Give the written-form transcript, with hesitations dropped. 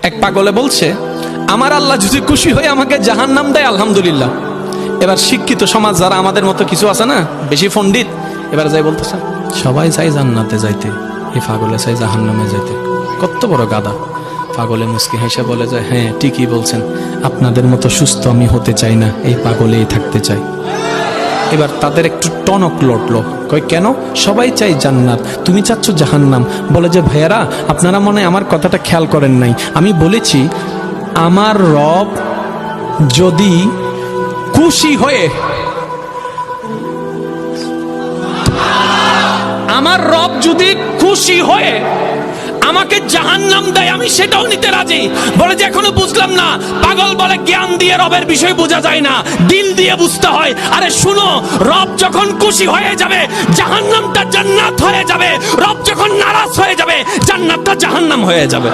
এক পাগলে বলছে, আমার আল্লাহ যদি খুশি হয়ে আমাকে জাহান্নাম দেয় আলহামদুলিল্লাহ। এবার শিক্ষিত সমাজ যারা আমাদের মতো কিছু আছে না, বেশি পণ্ডিত, এবার যাই বলতেছে সবাই চাই জান্নাতে যাইতে, এই পাগলে চাই জাহান্নামে যাইতে। কত বড় গাদা। পাগলে মুস্কি হেসে বলে যায়, হ্যাঁ ঠিকই বলছেন, আপনাদের মতো সুস্থ আমি হতে চাই না, এই পাগলেই থাকতে চাই। এবার তাদের একটু টনক লড়লো, কয় কেন? সবাই চাই জান্নাত, তুমি চাচ্ছ জাহান্নাম। বলে যে ভাইয়ারা, আপনারা মনে হয় আমার কথাটা খেয়াল করেন নাই। আমি বলেছি আমার রব যদি খুশি হয়ে, আমার রব যদি খুশি হয়ে আমাকে জাহান্নাম দেয়, আমি সেটাও নিতে রাজি। বলে যে এখনো বুঝলাম না। পাগল বলে জ্ঞান দিয়ে রবের বিষয় বোঝা যায় না, দিল দিয়ে বুঝতে হয়। আরে শুনো, রব যখন খুশি হয়ে যাবে জাহান্নামটা জান্নাত হয়ে যাবে, রব যখন নারাজ হয়ে যাবে জান্নাতটা জাহান্নাম হয়ে যাবে।